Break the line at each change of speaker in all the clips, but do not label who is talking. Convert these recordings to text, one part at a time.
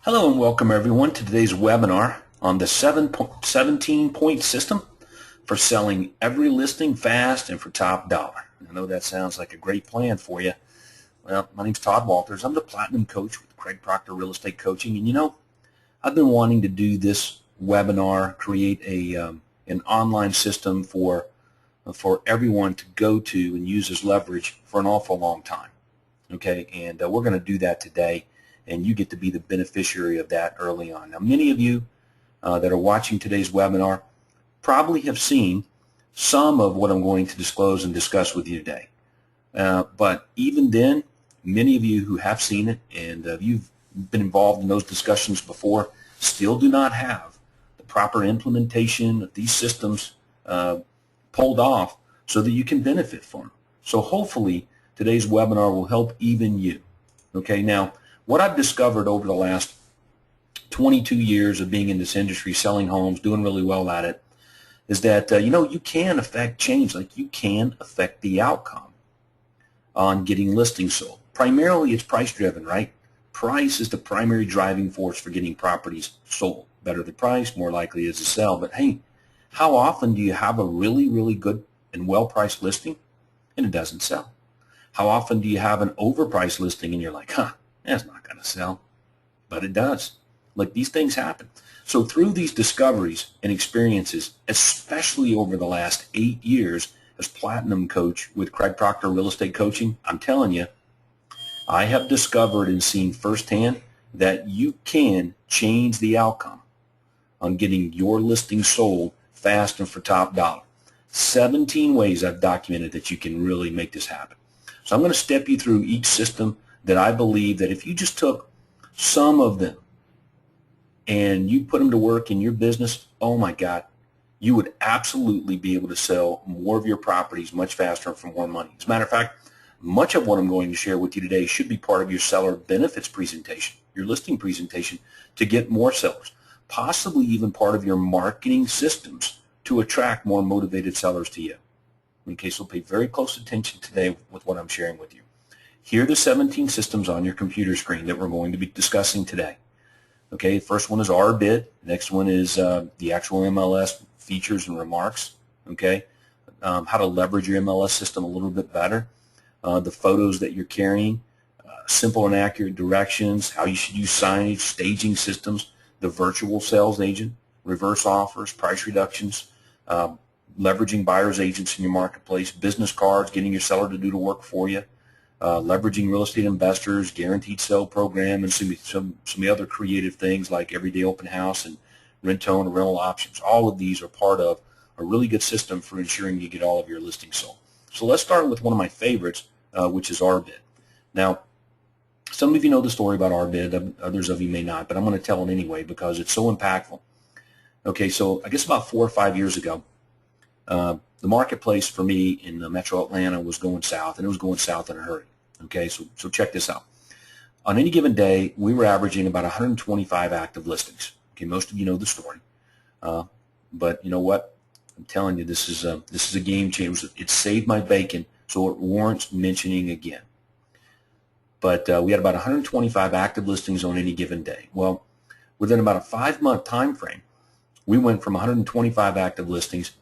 Hello and welcome everyone to today's webinar on the 17-point system for selling every listing fast and for top dollar. I know that sounds like a great plan for you. Well, my name's Todd Walters. I'm the Platinum Coach with Craig Proctor Real Estate Coaching, and I've been wanting to do this webinar, create an online system for everyone to go to and use as leverage for an awful long time. Okay, and we're going to do that today, and you get to be the beneficiary of that early on. Now, many of you that are watching today's webinar probably have seen some of what I'm going to disclose and discuss with you today. But even then, many of you who have seen it and you've been involved in those discussions before still do not have the proper implementation of these systems pulled off so that you can benefit from them. So hopefully today's webinar will help even you. Okay, now what I've discovered over the last 22 years of being in this industry, selling homes, doing really well at it, is that you can affect change, like you can affect the outcome on getting listings sold. Primarily it's price driven, right? Price is the primary driving force for getting properties sold. Better the price, more likely it is to sell. But hey, how often do you have a really, really good and well-priced listing and it doesn't sell? How often do you have an overpriced listing and you're like, that's not going to sell? But it does. Like, these things happen. So through these discoveries and experiences, especially over the last 8 years as Platinum Coach with Craig Proctor Real Estate Coaching, I'm telling you, I have discovered and seen firsthand that you can change the outcome on getting your listing sold fast and for top dollar. 17 ways I've documented that you can really make this happen. So I'm going to step you through each system that I believe that if you just took some of them and you put them to work in your business, oh my God, you would absolutely be able to sell more of your properties much faster and for more money. As a matter of fact, much of what I'm going to share with you today should be part of your seller benefits presentation, your listing presentation to get more sellers, possibly even part of your marketing systems to attract more motivated sellers to you. Okay, so pay very close attention today with what I'm sharing with you. Here are the 17 systems on your computer screen that we're going to be discussing today. Okay, first one is RBID. Next one is the actual MLS features and remarks. Okay, how to leverage your MLS system a little bit better. The photos that you're carrying, simple and accurate directions, how you should use signage, staging systems, the virtual sales agent, reverse offers, price reductions, leveraging buyer's agents in your marketplace, business cards, getting your seller to do the work for you, leveraging real estate investors, guaranteed sale program, and some other creative things like everyday open house and rent-to-own and rental options. All of these are part of a really good system for ensuring you get all of your listings sold. So let's start with one of my favorites, which is RBID. Now, some of you know the story about RBID, others of you may not, but I'm going to tell it anyway because it's so impactful. Okay, so I guess about 4 or 5 years ago, the marketplace for me in Metro Atlanta was going south, and it was going south in a hurry. Okay, so check this out. On any given day, we were averaging about 125 active listings. Okay, most of you know the story, but you know what? I'm telling you, this is a game changer. It saved my bacon, so it warrants mentioning again. But we had about 125 active listings on any given day. Well, within about a 5-month time frame, we went from 125 active listings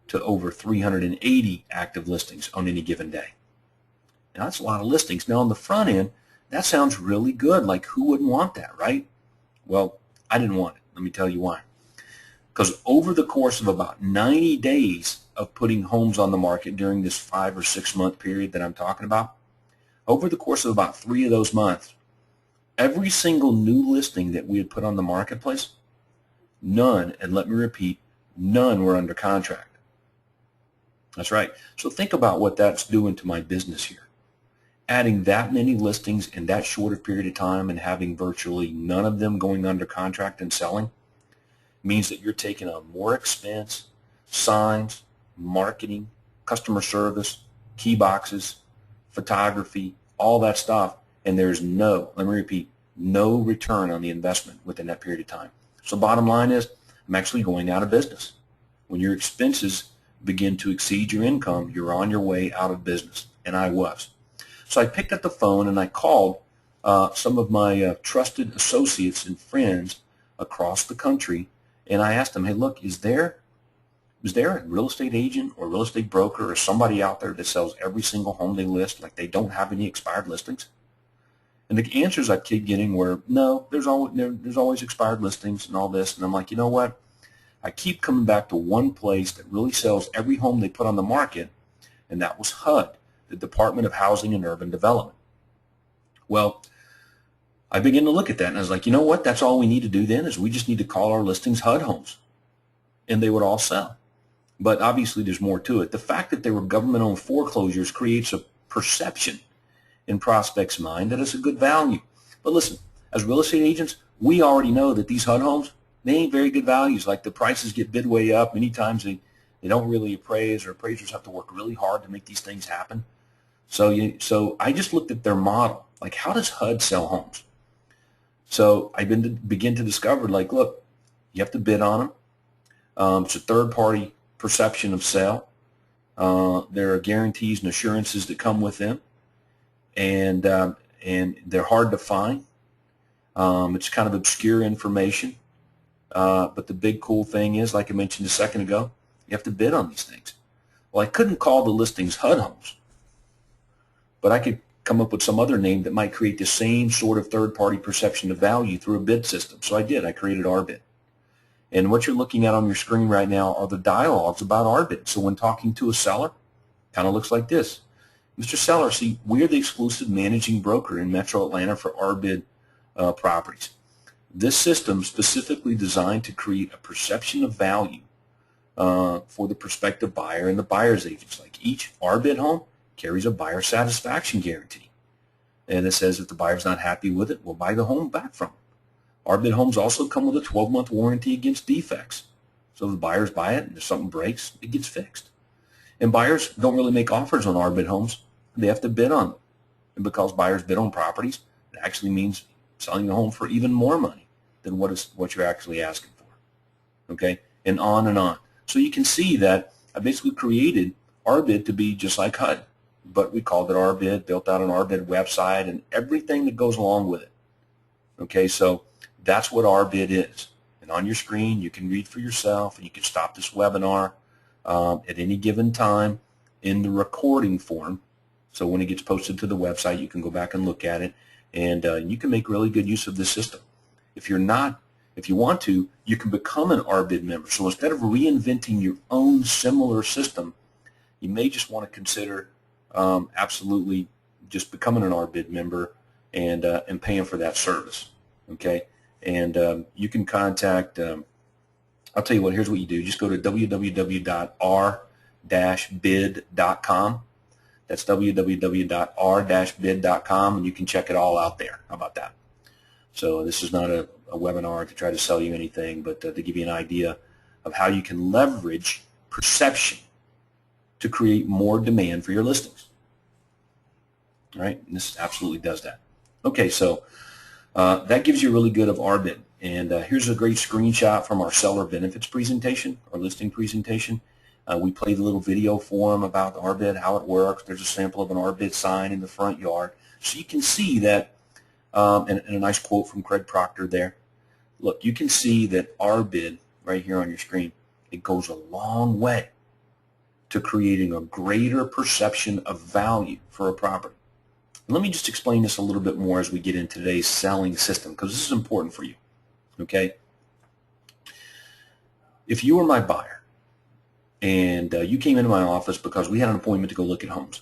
to over 380 active listings on any given day. Now, that's a lot of listings. Now, on the front end, that sounds really good. Like, who wouldn't want that, right? Well, I didn't want it. Let me tell you why. Because over the course of about 90 days of putting homes on the market during this 5 or 6 month period that I'm talking about, over the course of about 3 of those months, every single new listing that we had put on the marketplace, none, and let me repeat, none were under contract. That's right. So think about what that's doing to my business here. Adding that many listings in that short a period of time and having virtually none of them going under contract and selling means that you're taking on more expense, signs, marketing, customer service, key boxes, photography, all that stuff, and there's no, let me repeat, no return on the investment within that period of time. So bottom line is, I'm actually going out of business. When your expenses begin to exceed your income, you're on your way out of business, and I was. So I picked up the phone and I called some of my trusted associates and friends across the country, and I asked them, hey, look, is there a real estate agent or real estate broker or somebody out there that sells every single home they list, like they don't have any expired listings? And the answers I keep getting were, no, there's always expired listings and all this. And I'm like, you know what? I keep coming back to one place that really sells every home they put on the market, and that was HUD, the Department of Housing and Urban Development. Well, I began to look at that, and I was like, you know what? That's all we need to do then is we just need to call our listings HUD homes, and they would all sell. But obviously there's more to it. The fact that they were government-owned foreclosures creates a perception in prospects' mind that it's a good value. But listen, as real estate agents, we already know that these HUD homes, they ain't very good values. Like the prices get bid way up. Many times they don't really appraise, or appraisers have to work really hard to make these things happen. So I just looked at their model. Like, how does HUD sell homes? So I begin to discover, like, look, you have to bid on them. It's a third-party perception of sale. There are guarantees and assurances that come with them, and they're hard to find. It's kind of obscure information, but the big cool thing is, like I mentioned a second ago, you have to bid on these things. Well, I couldn't call the listings HUD homes, but I could come up with some other name that might create the same sort of third-party perception of value through a bid system. So I did. I created RBid. And what you're looking at on your screen right now are the dialogues about RBid. So when talking to a seller, kind of looks like this. Mr. Seller, see, we're the exclusive managing broker in Metro Atlanta for RBid properties. This system specifically designed to create a perception of value for the prospective buyer and the buyer's agents. Like each RBid home carries a buyer satisfaction guarantee. And it says if the buyer's not happy with it, we'll buy the home back from them. RBid homes also come with a 12-month warranty against defects. So if the buyers buy it and if something breaks, it gets fixed. And buyers don't really make offers on RBid homes. They have to bid on them. And because buyers bid on properties, it actually means selling the home for even more money than what you're actually asking for. Okay? And on and on. So you can see that I basically created RBid to be just like HUD, but we called it RBid, built out an RBid website, and everything that goes along with it. Okay, so that's what RBid is. And on your screen, you can read for yourself, and you can stop this webinar at any given time in the recording form. So when it gets posted to the website, you can go back and look at it, and you can make really good use of this system. If you want to, you can become an RBid member. So instead of reinventing your own similar system, you may just want to consider absolutely just becoming an RBid member and paying for that service. Okay, and you can contact. I'll tell you what. Here's what you do. Just go to www.r-bid.com. That's www.r-bid.com, and you can check it all out there. How about that? So this is not a webinar to try to sell you anything, but to give you an idea of how you can leverage perception to create more demand for your listings. All right, and this absolutely does that. Okay, so that gives you a really good of RBid. And here's a great screenshot from our seller benefits presentation, our listing presentation. We played a little video for them about RBid, how it works. There's a sample of an RBid sign in the front yard. So you can see that, and a nice quote from Craig Proctor there. Look, you can see that RBid right here on your screen, it goes a long way to creating a greater perception of value for a property. And let me just explain this a little bit more as we get into today's selling system, because this is important for you. Okay? If you were my buyer and you came into my office because we had an appointment to go look at homes,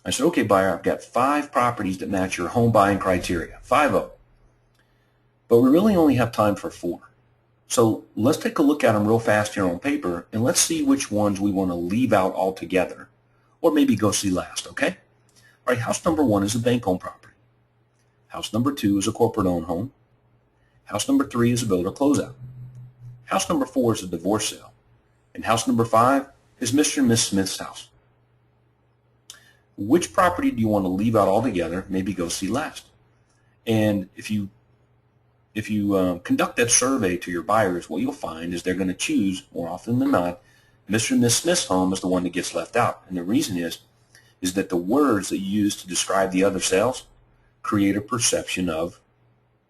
I said, okay, buyer, I've got 5 properties that match your home buying criteria, 5 of them. But we really only have time for 4. So let's take a look at them real fast here on paper, and let's see which ones we want to leave out altogether, or maybe go see last, okay? All right, house number 1 is a bank-owned property. House number 2 is a corporate-owned home. House number 3 is a builder closeout. House number 4 is a divorce sale. And house number 5 is Mr. and Miss Smith's house. Which property do you want to leave out altogether, maybe go see last? And if you conduct that survey to your buyers, what you'll find is they're going to choose, more often than not, Mr. and Miss Smith's home is the one that gets left out. And the reason is that the words that you use to describe the other sales create a perception of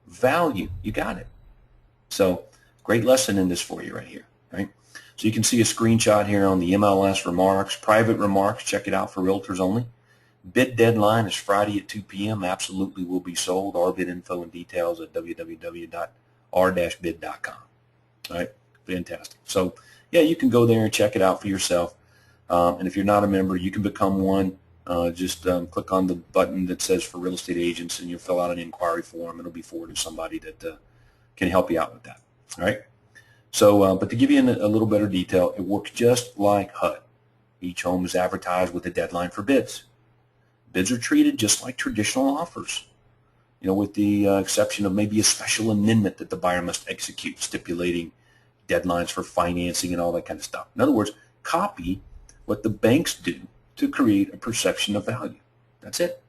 value. You got it. So great lesson in this for you right here, right? So you can see a screenshot here on the MLS remarks, private remarks. Check it out for realtors only. Bid deadline is Friday at 2 p.m. Absolutely will be sold. Our bid info and details at www.r-bid.com. All right, fantastic. So yeah, you can go there and check it out for yourself. And if you're not a member, you can become one. Just click on the button that says for real estate agents, and you'll fill out an inquiry form. It'll be forwarded to somebody that can help you out with that. All right. So, but to give you a little better detail, it works just like HUD. Each home is advertised with a deadline for bids. Bids are treated just like traditional offers, you know, with the exception of maybe a special amendment that the buyer must execute, stipulating deadlines for financing and all that kind of stuff. In other words, copy what the banks do to create a perception of value. That's it.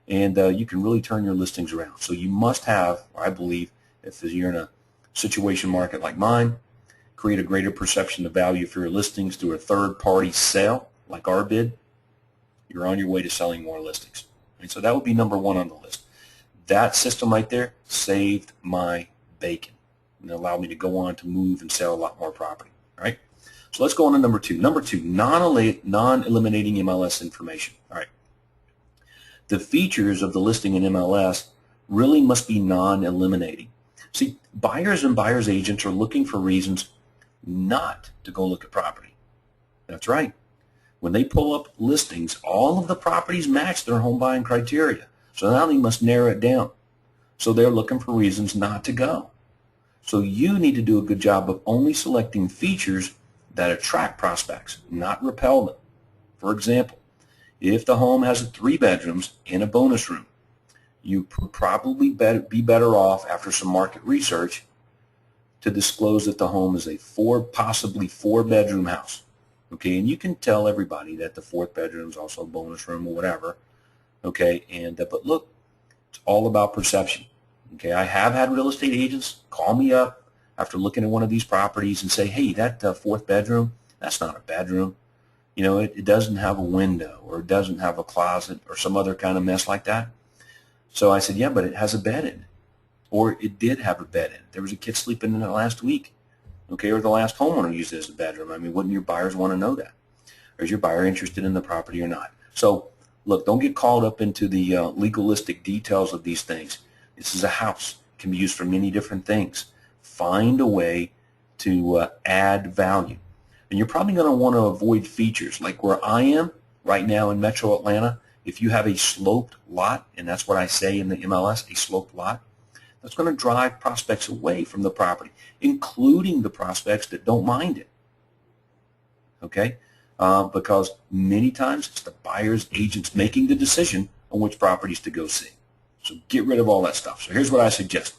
And you can really turn your listings around. So you must have, I believe, if you're in a situation market like mine, create a greater perception of value for your listings through a third-party sale like our bid. You're on your way to selling more listings. And so that would be number one on the list. That system right there saved my bacon and allowed me to go on to move and sell a lot more property. All right. So let's go on to number two. Number two, non-eliminating MLS information. All right. The features of the listing in MLS really must be non-eliminating. See, buyers and buyer's agents are looking for reasons not to go look at property. That's right. When they pull up listings, all of the properties match their home buying criteria. So now they must narrow it down. So they're looking for reasons not to go. So you need to do a good job of only selecting features that attract prospects, not repel them. For example, if the home has 3 bedrooms and a bonus room, you would probably be better off after some market research to disclose that the home is a possibly 4-bedroom house. Okay, and you can tell everybody that the 4th bedroom is also a bonus room or whatever. Okay, and but look, it's all about perception. Okay, I have had real estate agents call me up after looking at one of these properties and say, hey, that 4th bedroom, that's not a bedroom. You know, it doesn't have a window, or it doesn't have a closet, or some other kind of mess like that. So I said, yeah, but it has a bed in it. Or it did have a bed in it. There was a kid sleeping in it last week. Okay, or the last homeowner used it as a bedroom. I mean, wouldn't your buyers want to know that? Or is your buyer interested in the property or not? So, look, don't get caught up into the legalistic details of these things. This is a house. It can be used for many different things. Find a way to add value. And you're probably going to want to avoid features like where I am right now in Metro Atlanta. If you have a sloped lot, and that's what I say in the MLS, a sloped lot, that's going to drive prospects away from the property, including the prospects that don't mind it. Okay? Because many times it's the buyer's agents making the decision on which properties to go see. So get rid of all that stuff. So here's what I suggest.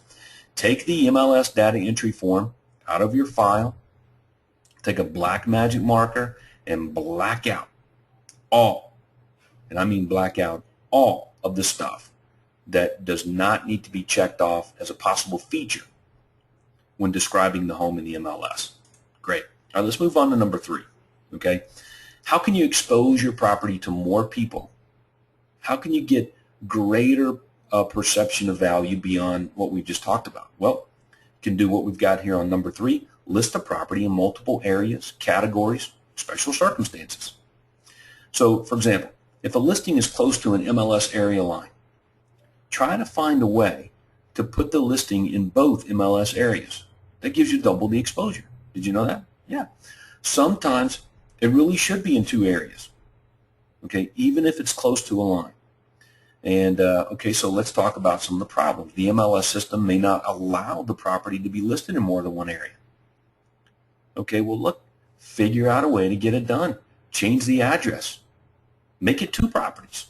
Take the MLS data entry form out of your file, take a black magic marker, and black out all, and I mean black out all of the stuff that does not need to be checked off as a possible feature when describing the home in the MLS. Great. All right, let's move on to number 3. Okay, how can you expose your property to more people? How can you get greater perception of value beyond what we've just talked about? Well, you can do what we've got here on number 3, list the property in multiple areas, categories, special circumstances. So, for example, if a listing is close to an MLS area line, try to find a way to put the listing in both MLS areas. That gives you double the exposure. Did you know that? Yeah. Sometimes it really should be in 2 areas, okay, even if it's close to a line. And, okay, so let's talk about some of the problems. The MLS system may not allow the property to be listed in more than one area. Okay, well, look, figure out a way to get it done. Change the address. Make it 2 properties.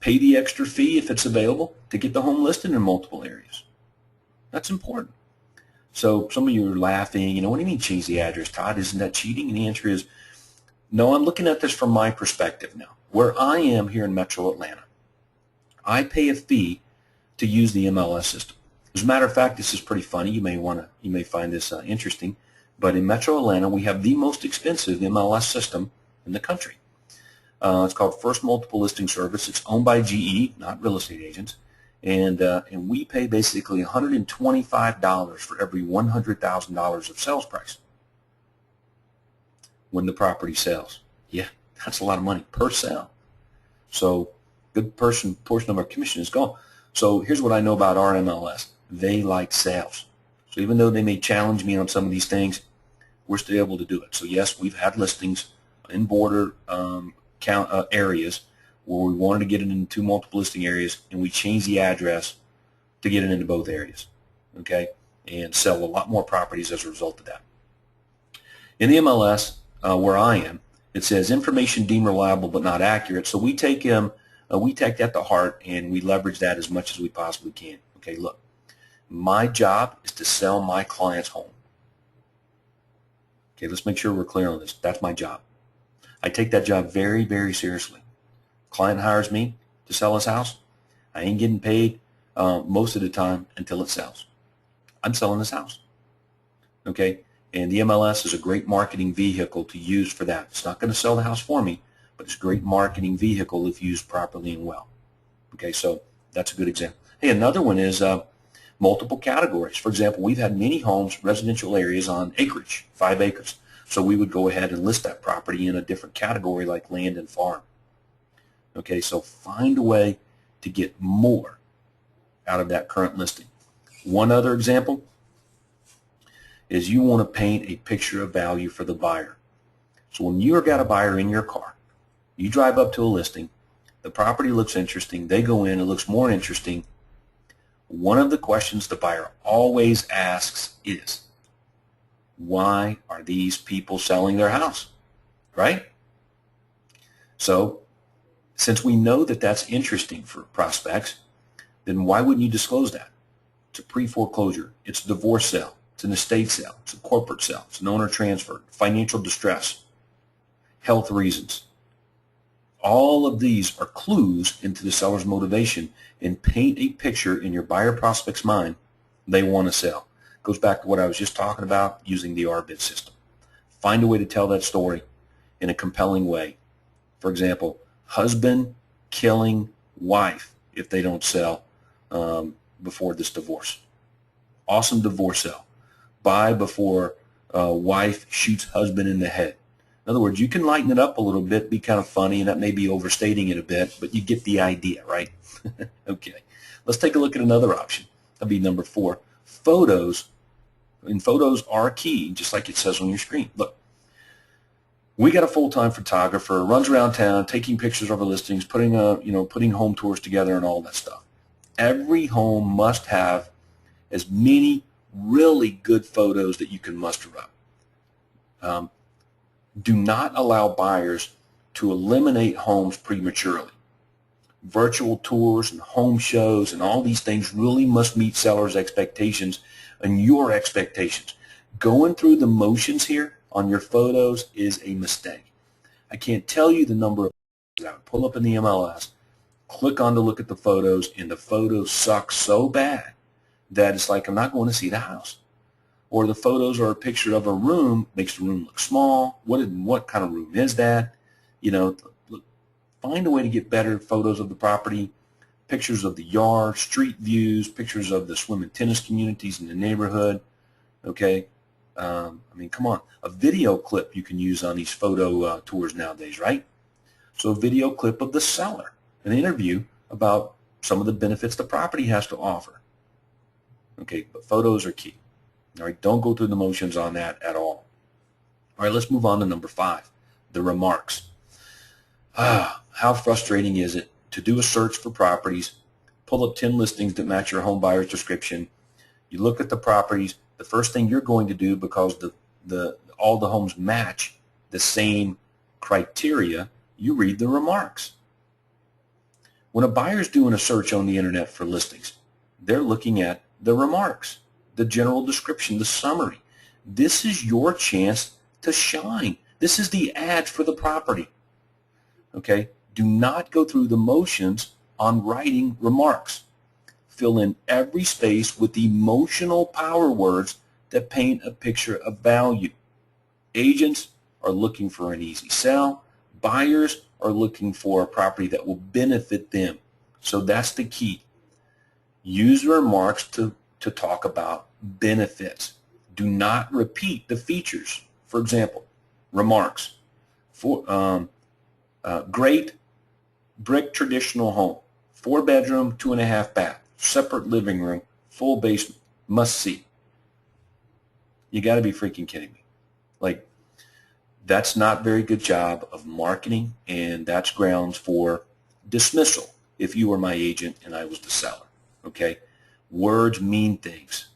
Pay the extra fee if it's available to get the home listed in multiple areas. That's important. So some of you are laughing, you know, what do you mean change the address, Todd? Isn't that cheating? And the answer is, no, I'm looking at this from my perspective now. Where I am here in Metro Atlanta, I pay a fee to use the MLS system. As a matter of fact, this is pretty funny. You may find this interesting, but in Metro Atlanta, we have the most expensive MLS system in the country. It's called First Multiple Listing Service. It's owned by GE, not real estate agents, and we pay basically $125 for every $100,000 of sales price when the property sells. Yeah, that's a lot of money per sale. So good portion of our commission is gone. So here's what I know about our MLS. They like sales. So even though they may challenge me on some of these things, we're still able to do it. So yes, we've had listings in border areas where we wanted to get it into multiple listing areas, and we changed the address to get it into both areas, okay, and sell a lot more properties as a result of that. In the MLS, where I am, it says information deemed reliable but not accurate. So we take that to heart, and we leverage that as much as we possibly can. Okay, look, my job is to sell my client's home. Okay, let's make sure we're clear on this. That's my job. I take that job very, very seriously. Client hires me to sell his house. I ain't getting paid most of the time until it sells. I'm selling this house. Okay, and the MLS is a great marketing vehicle to use for that. It's not going to sell the house for me, but it's a great marketing vehicle if used properly and well. Okay, so that's a good example. Hey, another one is multiple categories. For example, we've had many homes, residential areas on acreage, 5 acres. So we would go ahead and list that property in a different category like land and farm. Okay, so find a way to get more out of that current listing. One other example is you want to paint a picture of value for the buyer. So when you've got a buyer in your car, you drive up to a listing, the property looks interesting, they go in, it looks more interesting. One of the questions the buyer always asks is, why are these people selling their house, right? So since we know that that's interesting for prospects, then why wouldn't you disclose that? It's a pre-foreclosure, it's a divorce sale, it's an estate sale, it's a corporate sale, it's an owner transfer, financial distress, health reasons. All of these are clues into the seller's motivation, and paint a picture in your buyer prospect's mind they want to sell. Goes back to what I was just talking about using the RBID system. Find a way to tell that story in a compelling way. For example, husband killing wife if they don't sell before this divorce. Awesome divorce sale. Buy before wife shoots husband in the head. In other words, you can lighten it up a little bit, be kind of funny, and that may be overstating it a bit, but you get the idea, right? Okay. Let's take a look at another option. That'll be number 4. Photos. And photos are key, just like it says on your screen. Look, we got a full-time photographer, runs around town, taking pictures of our listings, putting home tours together and all that stuff. Every home must have as many really good photos that you can muster up. Do not allow buyers to eliminate homes prematurely. Virtual tours and home shows and all these things really must meet sellers' expectations and your expectations. Going through the motions here on your photos is a mistake. I can't tell you the number of photos I would pull up in the MLS, click on to look at the photos, and the photos suck so bad that it's like I'm not going to see the house. Or the photos are a picture of a room, makes the room look small. What kind of room is that? You know, find a way to get better photos of the property, pictures of the yard, street views, pictures of the swim and tennis communities in the neighborhood. Okay, I mean, come on. A video clip you can use on these photo tours nowadays, right? So a video clip of the seller, an interview about some of the benefits the property has to offer. Okay, but photos are key. All right, don't go through the motions on that at all. All right, let's move on to number 5, the remarks. How frustrating is it to do a search for properties, pull up 10 listings that match your home buyer's description. You look at the properties. The first thing you're going to do, because all the homes match the same criteria, you read the remarks. When a buyer's doing a search on the internet for listings, they're looking at the remarks, the general description, the summary. This is your chance to shine. This is the ad for the property. Okay? Do not go through the motions on writing remarks. Fill in every space with emotional power words that paint a picture of value. Agents are looking for an easy sell. Buyers are looking for a property that will benefit them. So that's the key. Use remarks to talk about benefits. Do not repeat the features. For example, remarks. Great brick traditional home. 4-bedroom, 2.5-bath. Separate living room. Full basement. Must see. You got to be freaking kidding me. Like, that's not a very good job of marketing, and that's grounds for dismissal if you were my agent and I was the seller. Okay? Words mean things.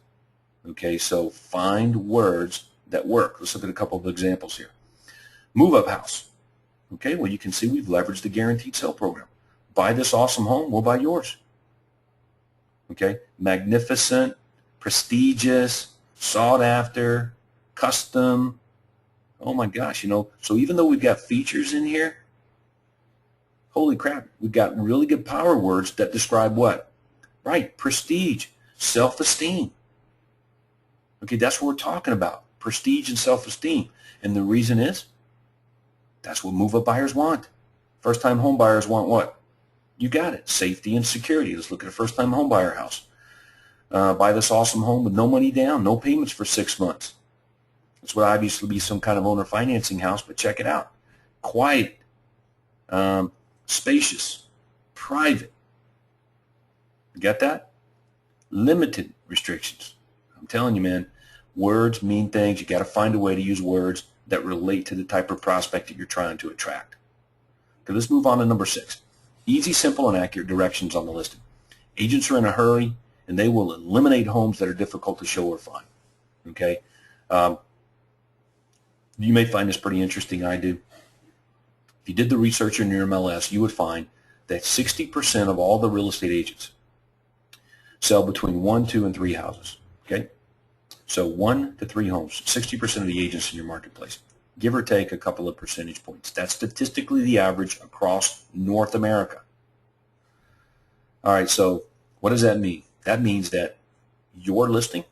Okay, so find words that work. Let's look at a couple of examples here. Move-up house. Okay, well, you can see we've leveraged the guaranteed sale program. Buy this awesome home, we'll buy yours. Okay, magnificent, prestigious, sought after, custom. Oh my gosh, so even though we've got features in here, holy crap, we've got really good power words that describe what? Right, prestige, self-esteem. Okay, that's what we're talking about, prestige and self-esteem. And the reason is, that's what move-up buyers want. First-time home buyers want what? You got it, safety and security. Let's look at a first-time home buyer house. Buy this awesome home with no money down, no payments for 6 months. This would obviously be some kind of owner financing house, but check it out. Quiet, spacious, private. You got that? Limited restrictions. I'm telling you, man, words mean things. You got to find a way to use words that relate to the type of prospect that you're trying to attract. Okay, let's move on to number 6. Easy, simple, and accurate directions on the listing. Agents are in a hurry, and they will eliminate homes that are difficult to show or find. Okay? You may find this pretty interesting. I do. If you did the research in your MLS, you would find that 60% of all the real estate agents sell between 1, 2, and 3 houses. Okay? So 1 to 3 homes, 60% of the agents in your marketplace, give or take a couple of percentage points. That's statistically the average across North America. All right, so what does that mean? That means that your listing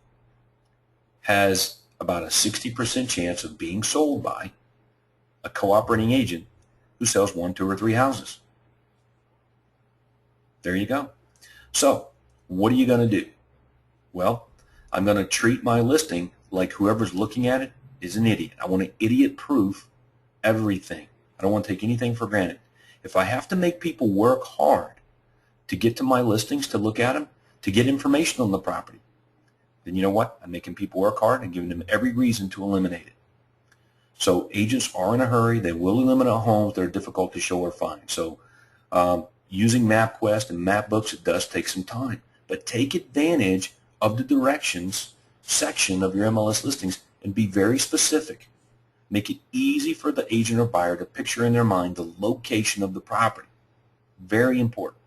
has about a 60% chance of being sold by a cooperating agent who sells 1, 2, or 3 houses. There you go. So what are you going to do? Well, I'm going to treat my listing like whoever's looking at it is an idiot. I want to idiot-proof everything. I don't want to take anything for granted. If I have to make people work hard to get to my listings, to look at them, to get information on the property, then you know what? I'm making people work hard and giving them every reason to eliminate it. So agents are in a hurry. They will eliminate homes that are difficult to show or find. So using MapQuest and MapBooks, it does take some time. But take advantage of the directions section of your MLS listings and be very specific. Make it easy for the agent or buyer to picture in their mind the location of the property. Very important.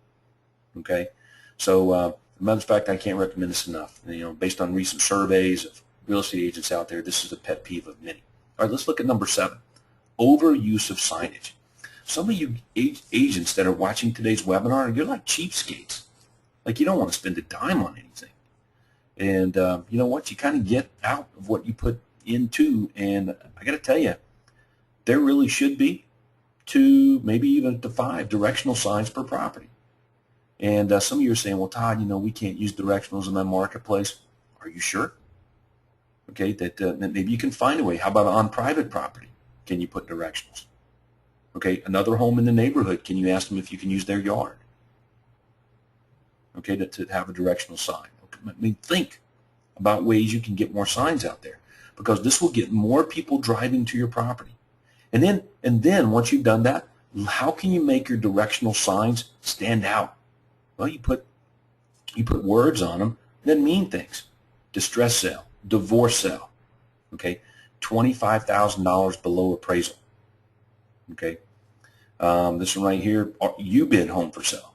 Okay? So, as a matter of fact, I can't recommend this enough. Based on recent surveys of real estate agents out there, this is a pet peeve of many. All right, let's look at number 7. Overuse of signage. Some of you agents that are watching today's webinar, you're like cheapskates. Like, you don't want to spend a dime on anything. And you know what? You kind of get out of what you put into. And I got to tell you, there really should be 2, maybe even up to 5 directional signs per property. And some of you are saying, well, Todd, we can't use directionals in my marketplace. Are you sure? Okay, that maybe you can find a way. How about on private property? Can you put directionals? Okay, another home in the neighborhood, can you ask them if you can use their yard? Okay, to have a directional sign. I mean, think about ways you can get more signs out there, because this will get more people driving to your property. And then once you've done that, how can you make your directional signs stand out? Well, you put words on them that mean things. Distress sale, divorce sale. Okay, $25,000 below appraisal. Okay, this one right here, you bid home for sale.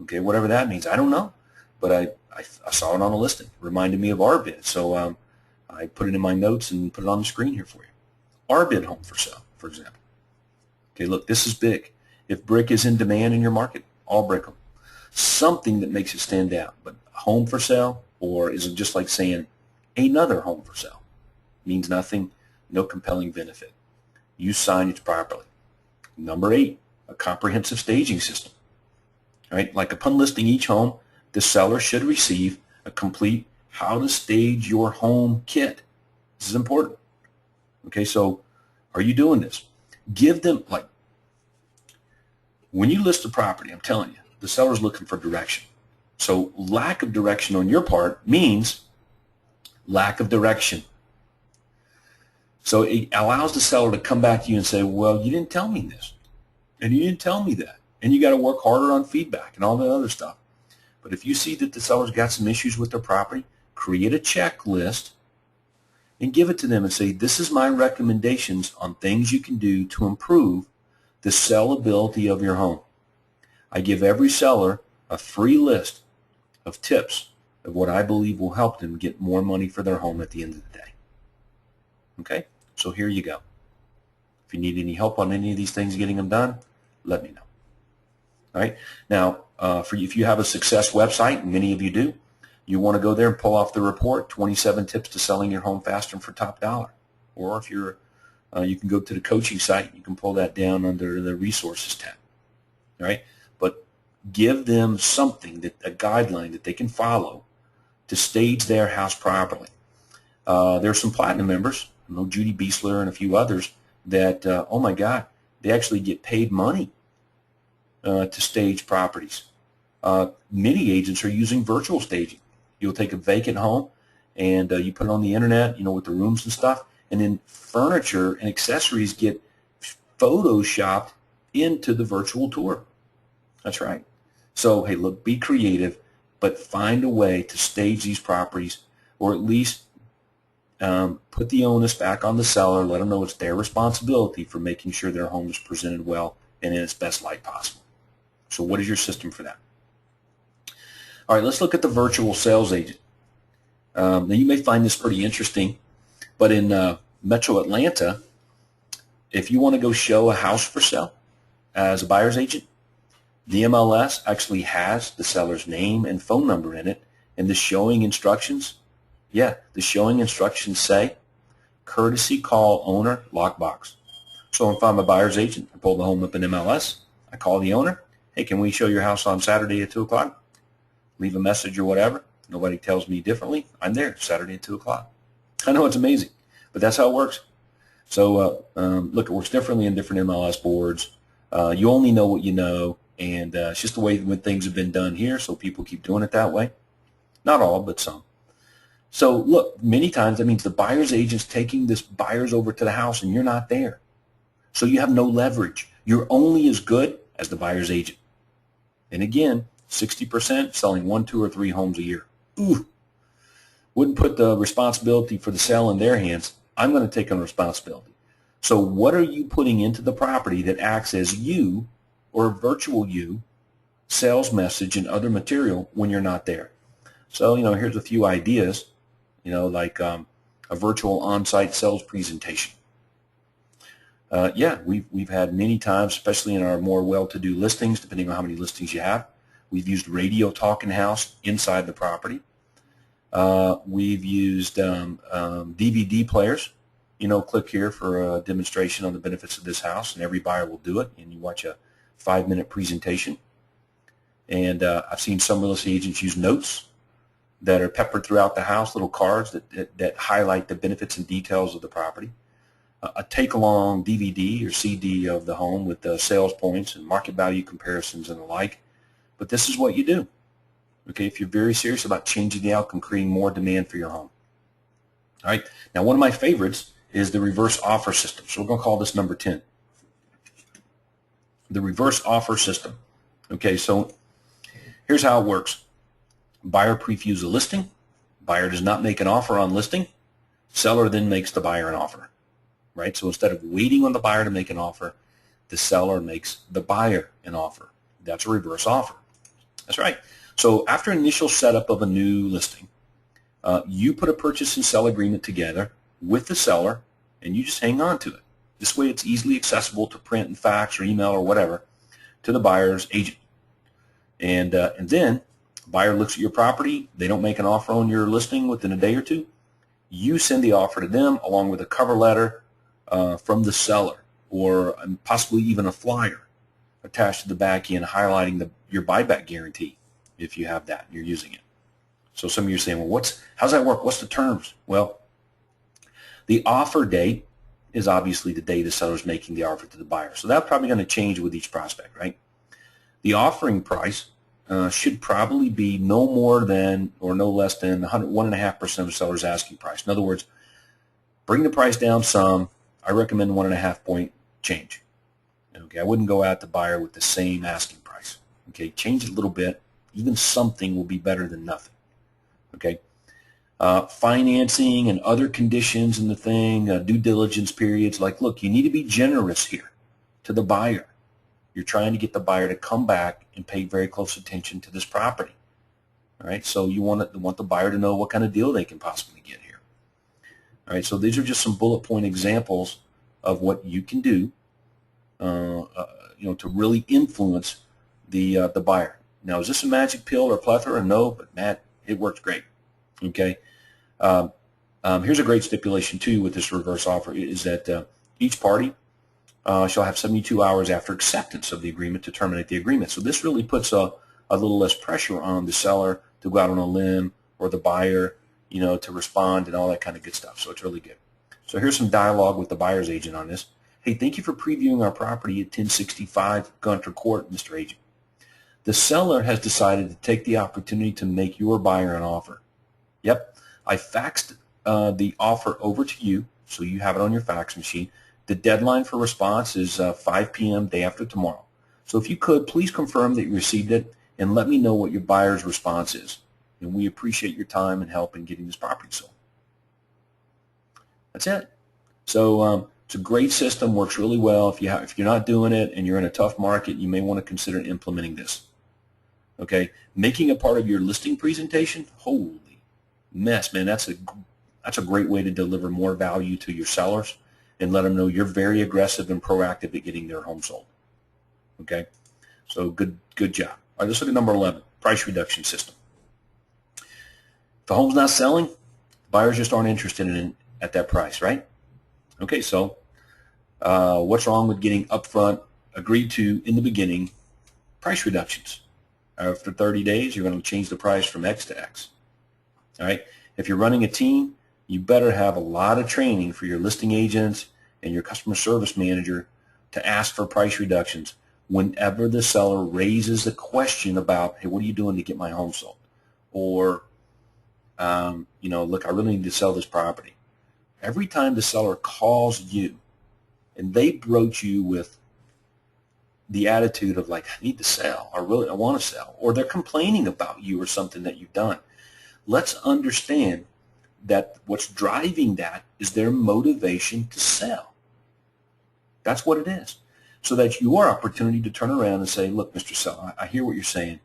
Okay, whatever that means, I don't know, but I saw it on a listing. It reminded me of our bid, so I put it in my notes and put it on the screen here for you. Our bid home for sale, for example. Okay, look, this is big. If brick is in demand in your market, all brick them. Something that makes it stand out. But home for sale, or is it just like saying another home for sale? Means nothing, no compelling benefit. Use signage properly. Number 8, a comprehensive staging system. All right, like upon listing each home, the seller should receive a complete how to stage your home kit. This is important. Okay, so are you doing this? Give them, like, when you list a property, I'm telling you, the seller's looking for direction. So lack of direction on your part means lack of direction. So it allows the seller to come back to you and say, well, you didn't tell me this, and you didn't tell me that, and you got to work harder on feedback and all that other stuff. But if you see that the seller's got some issues with their property, create a checklist and give it to them and say, this is my recommendations on things you can do to improve the sellability of your home. I give every seller a free list of tips of what I believe will help them get more money for their home at the end of the day. Okay, so here you go. If you need any help on any of these things getting them done, let me know. All right, now if you have a success website, and many of you do, you want to go there and pull off the report, 27 tips to selling your home faster and for top dollar. Or if you're, you can go to the coaching site, you can pull that down under the resources tab. All right, but give them something, a guideline that they can follow to stage their house properly. There are some platinum members, I know Judy Beasler and a few others, that, oh my God, they actually get paid money to stage properties. Many agents are using virtual staging. You'll take a vacant home and you put it on the internet, with the rooms and stuff, and then furniture and accessories get photoshopped into the virtual tour. That's right. So, hey, look, be creative, but find a way to stage these properties, or at least put the onus back on the seller. Let them know it's their responsibility for making sure their home is presented well and in its best light possible. So what is your system for that? All right, let's look at the virtual sales agent. Now, you may find this pretty interesting, but in Metro Atlanta, if you want to go show a house for sale as a buyer's agent, the MLS actually has the seller's name and phone number in it, and the showing instructions, the showing instructions say, courtesy call owner lockbox. So if I'm a buyer's agent, I pull the home up in MLS, I call the owner, hey, can we show your house on Saturday at 2 o'clock? Leave a message or whatever. Nobody tells me differently. I'm there Saturday at 2 o'clock. I know it's amazing, but that's how it works. So look, it works differently in different MLS boards. You only know what you know, and it's just the way when things have been done here, so people keep doing it that way. Not all, but some. So look, many times that means the buyer's agent's taking this buyers over to the house and you're not there. So you have no leverage. You're only as good as the buyer's agent. And again, 60% selling 1, 2, or 3 homes a year. Ooh, wouldn't put the responsibility for the sale in their hands. I'm going to take on responsibility. So what are you putting into the property that acts as you, or virtual you, sales message and other material when you're not there? So, here's a few ideas, like a virtual on-site sales presentation. We've had many times, especially in our more well-to-do listings, depending on how many listings you have. We've used radio talking house inside the property. We've used DVD players. Click here for a demonstration on the benefits of this house, and every buyer will do it, and you watch a 5-minute presentation. And I've seen some real estate agents use notes that are peppered throughout the house, little cards that highlight the benefits and details of the property. A take-along DVD or CD of the home with the sales points and market value comparisons and the like. But this is what you do, okay, if you're very serious about changing the outcome, creating more demand for your home. All right, now one of my favorites is the reverse offer system. So we're going to call this number 10. The reverse offer system. Okay, so here's how it works. Buyer previews a listing. Buyer does not make an offer on listing. Seller then makes the buyer an offer. Right? So instead of waiting on the buyer to make an offer, the seller makes the buyer an offer. That's a reverse offer. That's right. So after initial setup of a new listing, you put a purchase and sell agreement together with the seller, and you just hang on to it. This way it's easily accessible to print and fax or email or whatever to the buyer's agent. And then the buyer looks at your property. They don't make an offer on your listing within a day or two. You send the offer to them along with a cover letter from the seller, or possibly even a flyer attached to the back end highlighting your buyback guarantee. if you have that, you're using it. So some of you are saying, well, how's that work? What's the terms? Well, the offer date is obviously the day the seller's making the offer to the buyer. So that's probably going to change with each prospect, right? The offering price should probably be no more than or no less than 1.5% of the seller's asking price. In other words, bring the price down some. I recommend 1.5 point change. Okay, I wouldn't go out to buyer with the same asking price. Okay, change it a little bit. Even something will be better than nothing. Okay, financing and other conditions in the thing, due diligence periods. Like, look, you need to be generous here to the buyer. You're trying to get the buyer to come back and pay very close attention to this property. All right, so you want the buyer to know what kind of deal they can possibly get here. All right, so these are just some bullet point examples of what you can do, to really influence the buyer. Now, is this a magic pill or plethora? No, but Matt, it works great. Okay. Here's a great stipulation too with this reverse offer is that each party shall have 72 hours after acceptance of the agreement to terminate the agreement. So this really puts a little less pressure on the seller to go out on a limb or the buyer, to respond and all that kind of good stuff. So it's really good. So here's some dialogue with the buyer's agent on this. Hey, thank you for previewing our property at 1065 Gunter Court, Mr. Agent. The seller has decided to take the opportunity to make your buyer an offer. Yep, I faxed the offer over to you, so you have it on your fax machine. The deadline for response is 5 p.m. day after tomorrow. So if you could, please confirm that you received it and let me know what your buyer's response is. And we appreciate your time and help in getting this property sold. That's it. So it's a great system, works really well. If you're not doing it and you're in a tough market, you may want to consider implementing this. Okay, making a part of your listing presentation, holy mess, man, that's a great way to deliver more value to your sellers and let them know you're very aggressive and proactive at getting their home sold. Okay, so good job. All right, let's look at number 11, price reduction system. If the home's not selling, buyers just aren't interested in it at that price, right? Okay, so what's wrong with getting upfront, agreed to in the beginning, price reductions? After 30 days, you're going to change the price from X to X. All right. If you're running a team, you better have a lot of training for your listing agents and your customer service manager to ask for price reductions whenever the seller raises the question about, hey, what are you doing to get my home sold? Or, look, I really need to sell this property. Every time the seller calls you and they broach you with the attitude of like, I need to sell, or really I want to sell, or they're complaining about you or something that you've done, let's understand that what's driving that is their motivation to sell. That's what it is. So that's your opportunity to turn around and say, look, Mr. Seller, I hear what you're saying,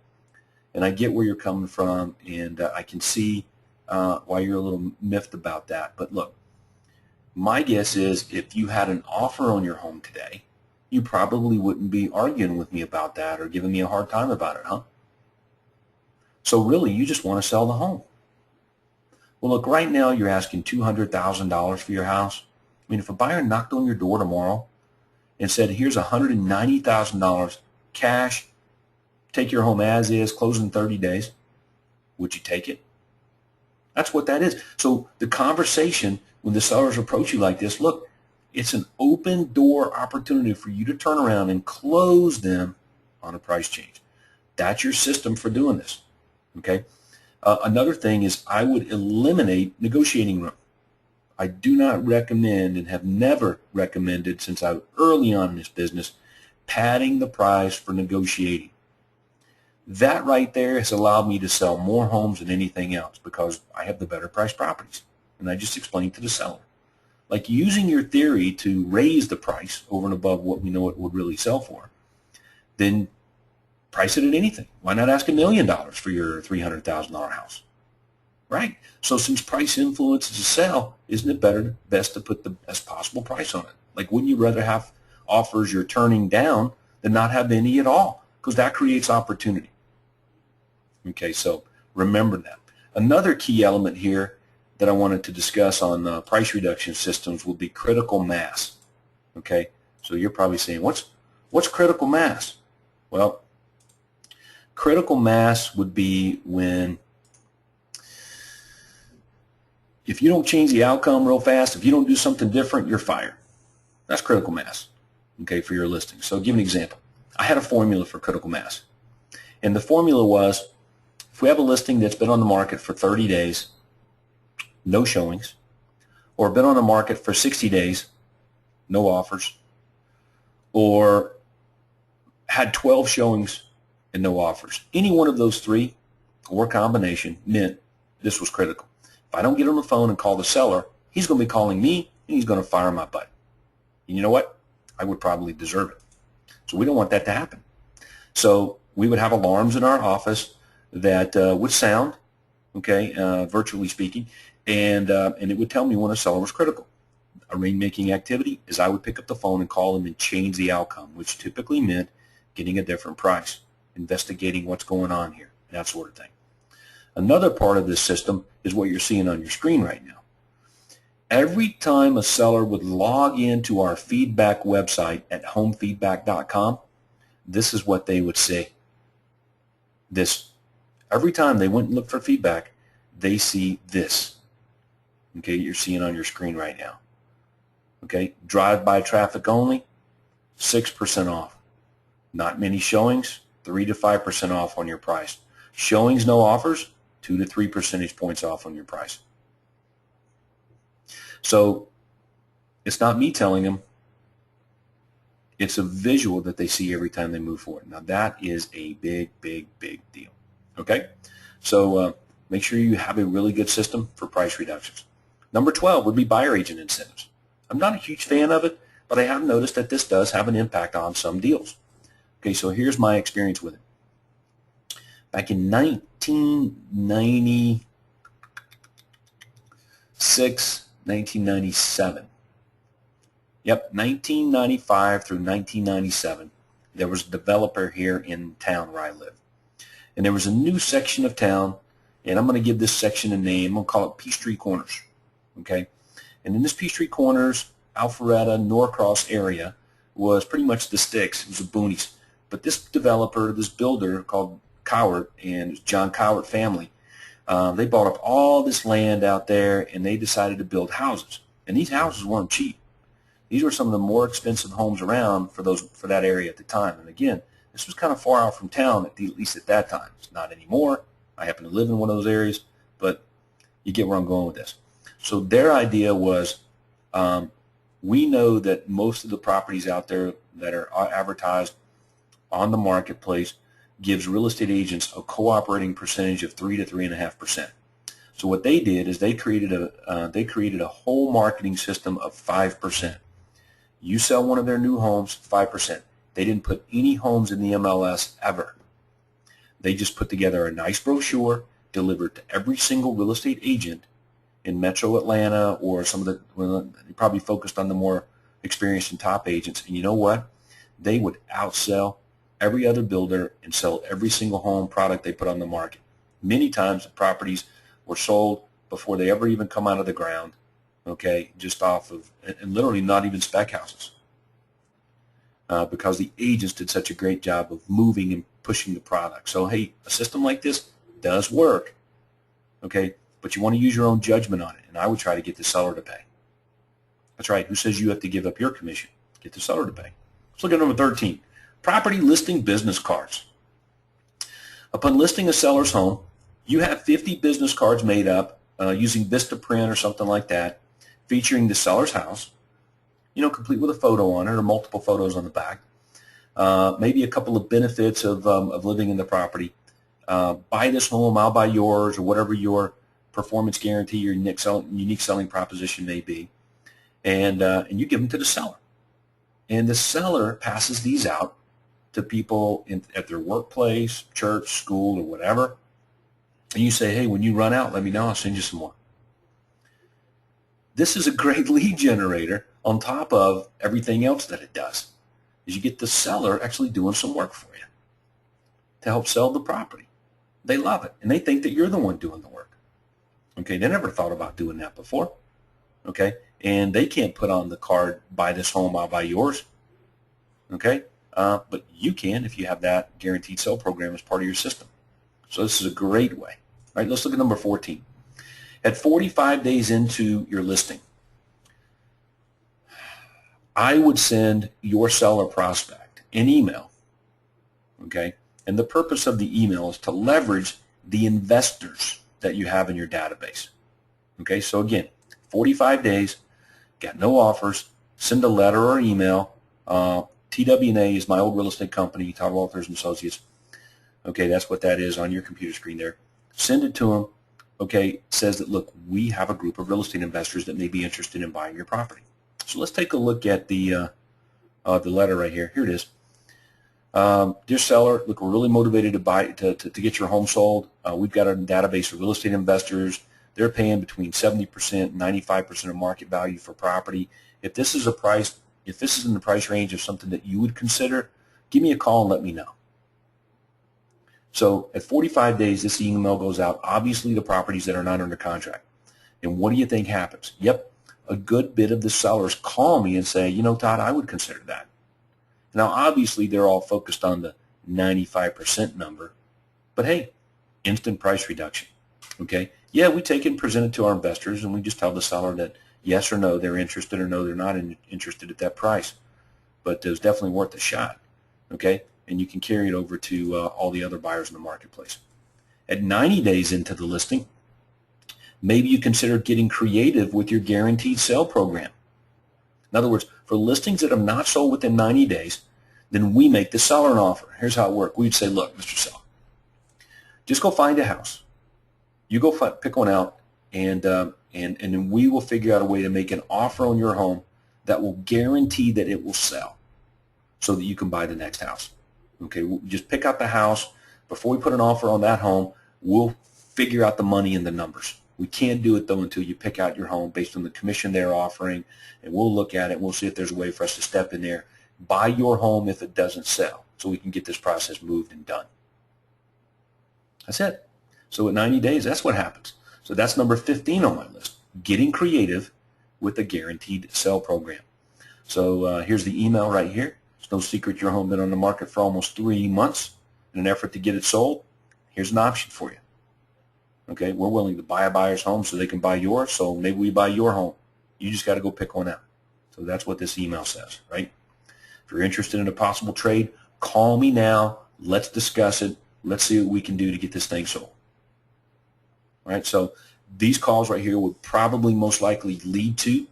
and I get where you're coming from, and I can see why you're a little miffed about that. But look, my guess is if you had an offer on your home today, you probably wouldn't be arguing with me about that or giving me a hard time about it, huh? So really, you just want to sell the home. Well, look, right now you're asking $200,000 for your house. I mean, if a buyer knocked on your door tomorrow and said, here's $190,000 cash, take your home as is, close in 30 days, would you take it? That's what that is. So the conversation, when the sellers approach you like this, look, it's an open door opportunity for you to turn around and close them on a price change. That's your system for doing this. Okay. Another thing is I would eliminate negotiating room. I do not recommend and have never recommended since I was early on in this business padding the price for negotiating. That right there has allowed me to sell more homes than anything else because I have the better priced properties. And I just explained to the seller. Like using your theory to raise the price over and above what we know it would really sell for, then price it at anything. Why not ask $1 million for your $300,000 house? Right? So since price influences the sale, isn't it best to put the best possible price on it? Like wouldn't you rather have offers you're turning down than not have any at all? Because that creates opportunity. Okay, so remember that. Another key element here that I wanted to discuss on price reduction systems will be critical mass. Okay, so you're probably saying, what's critical mass? Well, Critical mass would be when, if you don't change the outcome real fast, if you don't do something different, you're fired. That's critical mass, okay, for your listing. So I'll give an example. I had a formula for critical mass. And the formula was, if we have a listing that's been on the market for 30 days, no showings, or been on the market for 60 days, no offers, or had 12 showings and no offers. Any one of those three or combination meant this was critical. If I don't get on the phone and call the seller, he's going to be calling me and he's going to fire my butt. And you know what? I would probably deserve it. So we don't want that to happen. So we would have alarms in our office that would sound, okay, virtually speaking, and it would tell me when a seller was critical. A rainmaking activity is I would pick up the phone and call them and change the outcome, which typically meant getting a different price, investigating what's going on here, that sort of thing. Another part of this system is what you're seeing on your screen right now. Every time a seller would log into our feedback website at homefeedback.com, this is what they would say. Every time they went and looked for feedback, they see this. Okay, you're seeing on your screen right now. Okay, drive-by traffic only, 6% off. Not many showings, 3 to 5% off on your price. Showings, no offers, 2 to 3 percentage points off on your price. So it's not me telling them. It's a visual that they see every time they move forward. Now that is a big, big, big deal. Okay? So make sure you have a really good system for price reductions. Number 12 would be buyer agent incentives. I'm not a huge fan of it, but I have noticed that this does have an impact on some deals. Okay, so here's my experience with it. Back in 1996, 1997. Yep, 1995 through 1997, there was a developer here in town where I live. And there was a new section of town, and I'm going to give this section a name. I'm going to call it Peachtree Corners. Okay? And in this Peachtree Corners, Alpharetta, Norcross area was pretty much the sticks. It was the boonies. But this developer, this builder called Cowart, and John Cowart family, they bought up all this land out there, and they decided to build houses. And these houses weren't cheap. These were some of the more expensive homes around for that area at the time. And again, this was kind of far out from town, at least at that time. It's not anymore. I happen to live in one of those areas, but you get where I'm going with this. So their idea was, we know that most of the properties out there that are advertised on the marketplace gives real estate agents a cooperating percentage of 3 to 3.5%. So what they did is they created a whole marketing system of 5%. You sell one of their new homes, 5%. They didn't put any homes in the MLS ever. They just put together a nice brochure, delivered to every single real estate agent in Metro Atlanta, or some of the, well, they probably focused on the more experienced and top agents. And you know what? They would outsell every other builder and sell every single home product they put on the market. Many times the properties were sold before they ever even come out of the ground, okay, just off of, and literally not even spec houses, because the agents did such a great job of moving and pushing the product. So, hey, a system like this does work, okay, but you want to use your own judgment on it, and I would try to get the seller to pay. That's right. Who says you have to give up your commission? Get the seller to pay. Let's look at number 13. Property listing business cards. Upon listing a seller's home, you have 50 business cards made up using Vistaprint or something like that, featuring the seller's house, you know, complete with a photo on it or multiple photos on the back, maybe a couple of benefits of living in the property. Buy this home, I'll buy yours, or whatever your performance guarantee, your unique selling proposition may be, and you give them to the seller. And the seller passes these out to people at their workplace, church, school, or whatever. And you say, hey, when you run out, let me know. I'll send you some more. This is a great lead generator on top of everything else that it does. Is you get the seller actually doing some work for you to help sell the property. They love it, and they think that you're the one doing the work. Okay, they never thought about doing that before. Okay, and they can't put on the card, buy this home, I'll buy yours. Okay, but you can if you have that guaranteed sale program as part of your system. So this is a great way. All right, let's look at number 14. At 45 days into your listing, I would send your seller prospect an email, okay? And the purpose of the email is to leverage the investors that you have in your database, okay? So again, 45 days, got no offers, send a letter or email. TW&A is my old real estate company, Todd Walters and Associates. Okay, that's what that is on your computer screen there. Send it to them. Okay, says that, look, we have a group of real estate investors that may be interested in buying your property. So let's take a look at the letter right here. Here it is. Dear seller, look, we're really motivated to buy to get your home sold. We've got a database of real estate investors. They're paying between 70% and 95% of market value for property. If this is in the price range of something that you would consider, give me a call and let me know. So at 45 days, this email goes out, obviously the properties that are not under contract. And what do you think happens? Yep, a good bit of the sellers call me and say, you know, Todd, I would consider that. Now, obviously, they're all focused on the 95% number, but hey, instant price reduction, okay? Yeah, we take it and present it to our investors, and we just tell the seller that yes or no, they're interested, or no, they're not interested at that price. But it was definitely worth a shot, okay? And you can carry it over to all the other buyers in the marketplace. At 90 days into the listing, maybe you consider getting creative with your guaranteed sale program. In other words, for listings that have not sold within 90 days, then we make the seller an offer. Here's how it works. We'd say, look, Mr. Seller, just go find a house. You go pick one out, and then we will figure out a way to make an offer on your home that will guarantee that it will sell so that you can buy the next house. Okay, we'll just pick out the house. Before we put an offer on that home, we'll figure out the money and the numbers. We can't do it, though, until you pick out your home based on the commission they're offering, and we'll look at it. We'll see if there's a way for us to step in there, buy your home if it doesn't sell, so we can get this process moved and done. That's it. So at 90 days, that's what happens. So that's number 15 on my list, getting creative with a guaranteed sale program. So here's the email right here. It's no secret your home been on the market for almost 3 months in an effort to get it sold. Here's an option for you. Okay, we're willing to buy a buyer's home so they can buy yours, so maybe we buy your home. You just got to go pick one out. So that's what this email says, right? If you're interested in a possible trade, call me now. Let's discuss it. Let's see what we can do to get this thing sold. All right, so these calls right here would probably most likely lead to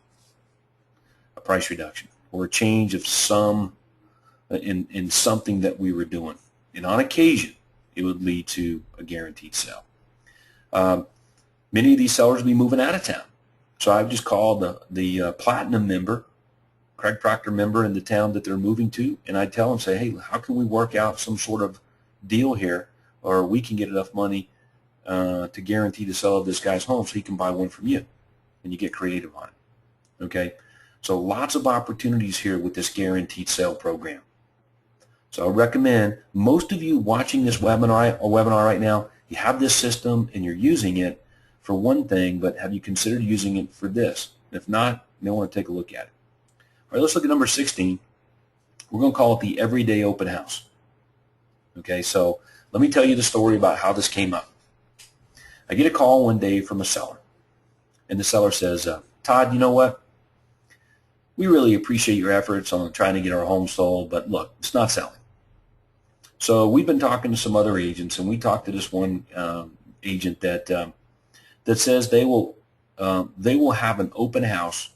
a price reduction or a change of some in something that we were doing. And on occasion, it would lead to a guaranteed sale. Many of these sellers will be moving out of town. So I've just called the Platinum member, Craig Proctor member in the town that they're moving to, and I tell them, say, hey, how can we work out some sort of deal here, or we can get enough money to guarantee the sale of this guy's home so he can buy one from you, and you get creative on it. Okay, so lots of opportunities here with this guaranteed sale program. So I recommend most of you watching this webinar right now, you have this system and you're using it for one thing, but have you considered using it for this? If not, you may want to take a look at it. All right, let's look at number 16. We're going to call it the Everyday Open House. Okay, so let me tell you the story about how this came up. I get a call one day from a seller, and the seller says, Todd, you know what? We really appreciate your efforts on trying to get our home sold, but look, it's not selling. So we've been talking to some other agents, and we talked to this one agent that says they will have an open house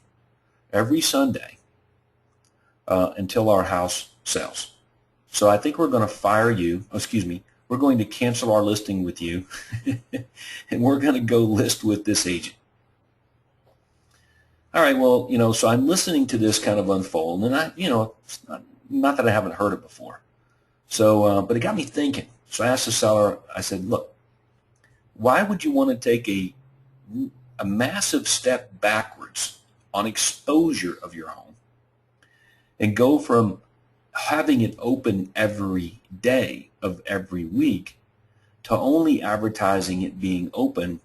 every Sunday until our house sells. So I think we're going to fire you. Excuse me. We're going to cancel our listing with you, and we're going to go list with this agent. All right. Well, so I'm listening to this kind of unfold, and it's not that I haven't heard it before. So, but it got me thinking. So I asked the seller, I said, look, why would you want to take a massive step backwards on exposure of your home and go from having it open every day of every week to only advertising it being open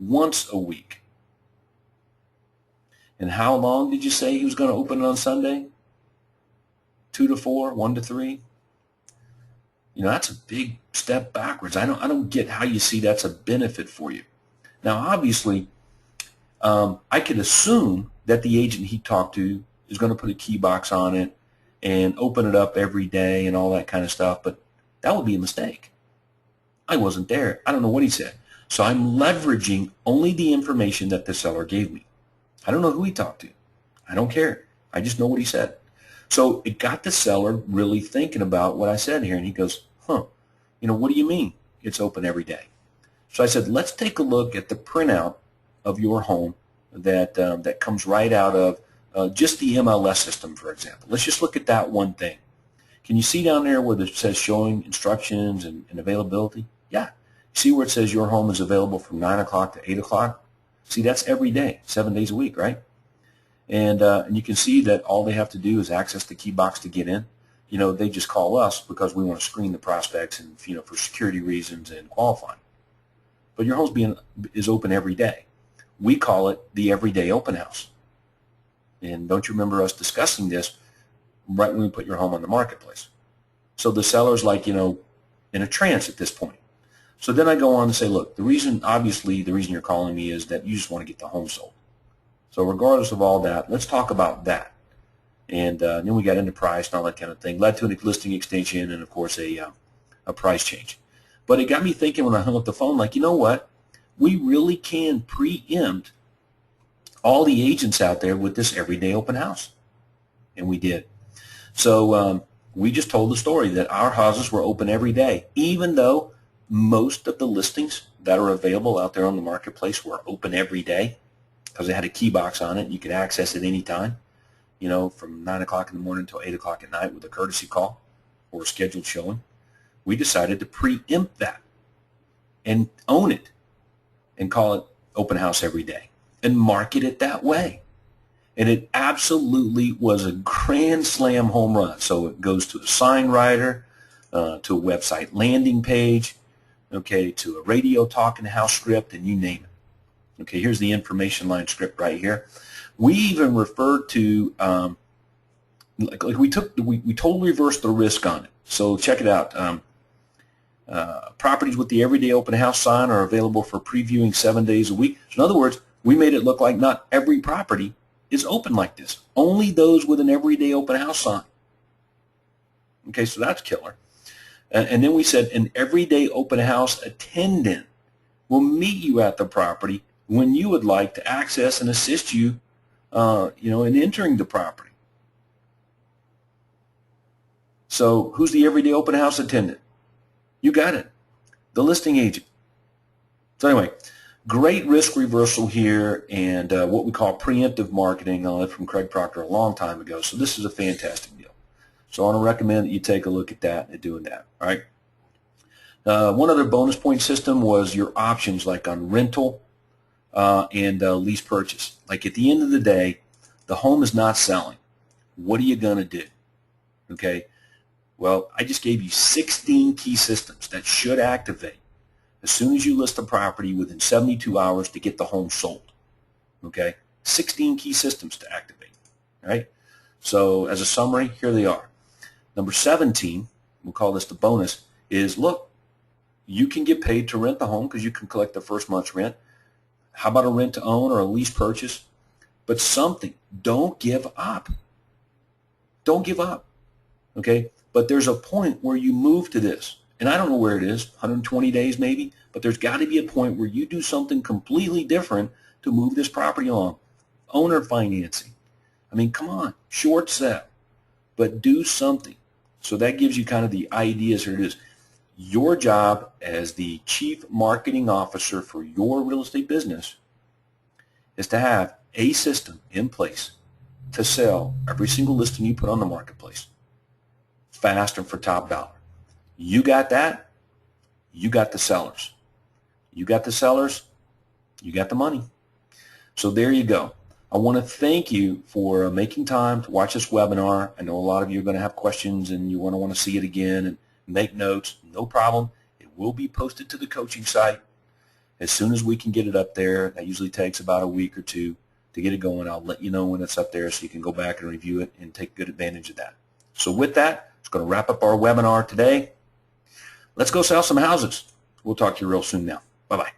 once a week? And how long did you say he was going to open it on Sunday? 2 to 4, 1 to 3. You know, that's a big step backwards. I don't get how you see that's a benefit for you. Now, obviously, I could assume that the agent he talked to is going to put a key box on it and open it up every day and all that kind of stuff, but that would be a mistake. I wasn't there. I don't know what he said. So I'm leveraging only the information that the seller gave me. I don't know who he talked to. I don't care. I just know what he said. So it got the seller really thinking about what I said here, and he goes, you know, what do you mean it's open every day? So I said, let's take a look at the printout of your home that comes right out of just the MLS system, for example. Let's just look at that one thing. Can you see down there where it says showing instructions and availability? Yeah. See where it says your home is available from 9 o'clock to 8 o'clock? See, that's every day, 7 days a week, right? And you can see that all they have to do is access the key box to get in. You know, they just call us because we want to screen the prospects and, you know, for security reasons and qualifying. But your home is open every day. We call it the everyday open house. And don't you remember us discussing this right when we put your home on the marketplace? So the seller's like, you know, in a trance at this point. So then I go on to say, look, obviously the reason you're calling me is that you just want to get the home sold. So regardless of all that, let's talk about that. And then we got into price and all that kind of thing. Led to a listing extension and, of course, a price change. But it got me thinking when I hung up the phone, like, you know what? We really can preempt all the agents out there with this everyday open house. And we did. So we just told the story that our houses were open every day, even though most of the listings that are available out there on the marketplace were open every day because they had a key box on it and you could access it anytime, you know, from 9 o'clock in the morning until 8 o'clock at night with a courtesy call or a scheduled showing. We decided to preempt that and own it and call it open house every day and market it that way. And it absolutely was a grand slam home run. So it goes to a sign writer, to a website landing page, okay, to a radio talking house script, and you name it. Okay, here's the information line script right here. We even referred to, we totally reversed the risk on it. So check it out. Properties with the everyday open house sign are available for previewing 7 days a week. So in other words, we made it look like not every property is open like this. Only those with an everyday open house sign. Okay, so that's killer. And then we said an everyday open house attendant will meet you at the property when you would like to access and assist you, in entering the property. So who's the everyday open house attendant? You got it, the listing agent. So anyway, great risk reversal here and what we call preemptive marketing. I learned from Craig Proctor a long time ago. So this is a fantastic deal. So I want to recommend that you take a look at that and doing that. All right. One other bonus point system was your options like on rental and lease purchase. Like at the end of the day, the home is not selling. What are you going to do? Okay. Well, I just gave you 16 key systems that should activate as soon as you list the property within 72 hours to get the home sold. Okay? 16 key systems to activate. All right? So as a summary, here they are. Number 17, we'll call this the bonus, is look, you can get paid to rent the home because you can collect the first month's rent. How about a rent to own or a lease purchase? But something, don't give up. Don't give up. Okay? But there's a point where you move to this. And I don't know where it is, 120 days maybe, but there's got to be a point where you do something completely different to move this property along. Owner financing. I mean, come on, short sell, but do something. So that gives you kind of the ideas here it is. Your job as the chief marketing officer for your real estate business is to have a system in place to sell every single listing you put on the marketplace, fast and for top dollar. You got that, you got the sellers. You got the sellers, you got the money. So there you go. I want to thank you for making time to watch this webinar. I know a lot of you are going to have questions and you want to see it again and make notes. No problem. It will be posted to the coaching site as soon as we can get it up there. That usually takes about a week or two to get it going. I'll let you know when it's up there so you can go back and review it and take good advantage of that. So with that, it's going to wrap up our webinar today. Let's go sell some houses. We'll talk to you real soon now. Bye-bye.